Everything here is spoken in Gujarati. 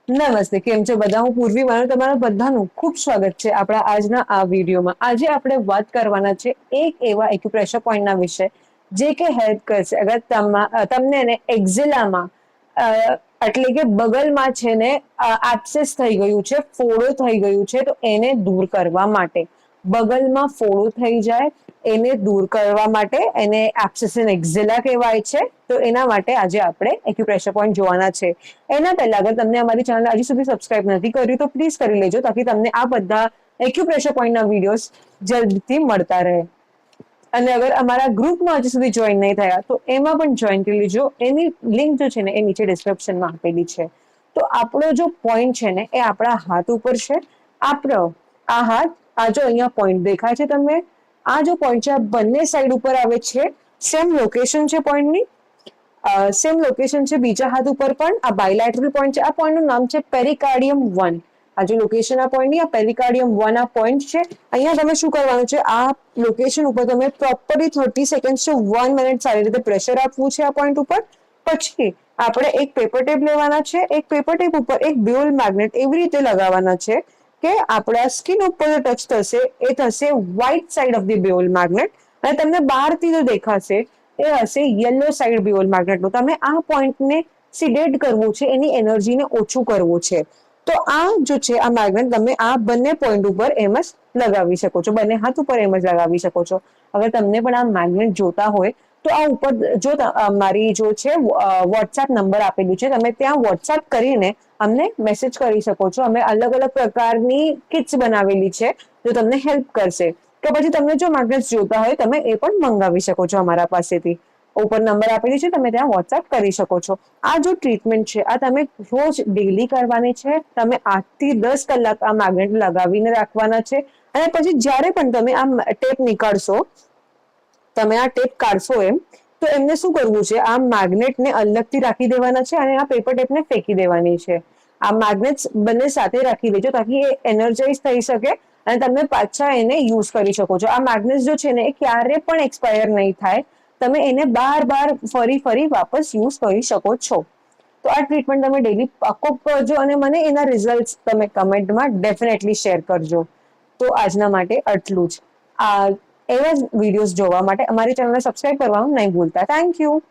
નમસ્તે, કેમ છો બધા? હું પૂર્વી માનું તમારા બધાનું ખૂબ સ્વાગત છે આપણા આજના આ વિડીયોમાં. આજે આપણે વાત કરવાના છે એક એવા એક્યુપ્રેશર પોઈન્ટના વિશે જે કે હેલ્પ કરશે અગર તમને એને એક્ઝિલામાં એટલે કે બગલમાં છે ને એબ્સેસ થઈ ગયું છે, ફોડો થઈ ગયું છે, તો એને દૂર કરવા માટે. બગલમાં ફોડો થઈ જાય એને દૂર કરવા માટે, એને એબ્સેસ ઇન એક્ઝિલા કહેવાય છે. તો એના માટે આજે આપણે એક્યુપ્રેશર પોઈન્ટ જોવાના છે. એના પહેલા અગર તમને અમારી ચેનલ હજી સુધી સબસ્ક્રાઇબ નથી કર્યું તો પ્લીઝ કરી લેજો, તાકી તમને આ બધા એક્યુપ્રેશર પોઈન્ટના વિડીયોઝ જલ્દીથી મળતા રહે. અને અગર અમારા ગ્રુપમાં હજી સુધી જોઈન નહીં થયા તો એમાં પણ જોઈન કરી લેજો. એની લિંક જો છે ને એ નીચે ડિસ્ક્રિપ્શનમાં આપેલી છે. તો આપણો જો પોઈન્ટ છે ને એ આપણા હાથ ઉપર છે. આપણો આ હાથ, આ જો અહીંયા પોઈન્ટ દેખાય છે તમને, આ જો પોઈન્ટ છે આ બંને સાઈડ ઉપર આવે છે. સેમ લોકેશન છે પોઈન્ટની, સેમ લોકેશન છે બીજા હાથ ઉપર પણ. આ બાયલેટરલ પોઈન્ટ છે. આ પોઈન્ટનું નામ છે પેરિકાર્ડિયમ 1. આ જે લોકેશન આ પોઈન્ટની, આ પેરિકાર્ડિયમ 1 આ પોઈન્ટ છે. અહીંયા તમે શું કરવાનું છે, આ લોકેશન ઉપર તમે પ્રોપરલી 30 સેકન્ડ ટુ 1 મિનિટ સારી રીતે પ્રેશર આપવું છે આ પોઈન્ટ ઉપર. પછી આપણે એક પેપર ટેપ લેવાના છે. એક પેપર ટેપ ઉપર એક બેવલ મેગ્નેટ એવી રીતે લગાવવાના છે કે આપણા સ્કિન ઉપર જે ટચ થશે એ થશે white side of the bevel magnet, અને તમને બહારથી જો દેખાશે એ હશે યલો સાઈડ બેવલ મેગ્નેટનું. તમે આ પોઈન્ટને સિડેટ કરવું છે, એની એનર્જીને ઓછું કરવું છે. તો આ જો છે આ મેગ્નેટ તમે આ બંને પોઈન્ટ ઉપર એમ જ લગાવી શકો છો, બંને હાથ ઉપર એમ જ લગાવી શકો છો. અગર તમને પણ આ મેગ્નેટ જોતા હોય તો આ ઉપર જો મારી જો છે વોટ્સએપ નંબર આપેલું છે, તમે ત્યાં વોટ્સએપ કરીને અમને મેસેજ કરી શકો છો. અમે અલગ અલગ પ્રકારની કિટ્સ બનાવેલી છે જો તમને હેલ્પ કરશે. તો પછી તમને જો મેગ્નેટ્સ જોતા હોય તમે એ પણ મંગાવી શકો છો અમારા પાસેથી. ઉપર નંબર આપેલી છે, તમે ત્યાં વોટ્સએપ કરી શકો છો. આ જો ટ્રીટમેન્ટ છે આ તમે રોજ ડેલી કરવાની છે. તમે 8 થી 10 કલાક આ મેગ્નેટ લગાવીને રાખવાના છે. અને પછી જ્યારે પણ તમે આ ટેપ નીકાળશો, તમે આ ટેપ કાઢશો તો એમને શું કરવું છે, આ મેગ્નેટને અલગથી રાખી દેવાના છે અને આ પેપર ટેપને ફેંકી દેવાની છે. આ મેગ્નેટ્સ બંને સાથે રાખી દેજો તાકી એ એનર્જાઇઝ થઈ શકે અને તમે પાછા એને યુઝ કરી શકો છો. આ મેગ્નેટ્સ જો છે ને એ ક્યારે પણ એક્સપાયર નહીં થાય. તમે એને બાર બાર ફરી ફરી વાપસ યુઝ કરી શકો છો. તો આ ટ્રીટમેન્ટ તમે ડેલી પાક્કો કરજો અને મને એના રિઝલ્ટ તમે કમેન્ટમાં ડેફિનેટલી શેર કરજો. તો આજના માટે આટલું જ. આ એવા જ વિડીયોઝ જોવા માટે અમારી ચેનલને સબસ્ક્રાઇબ કરવાનું નહીં ભૂલતા. Thank you.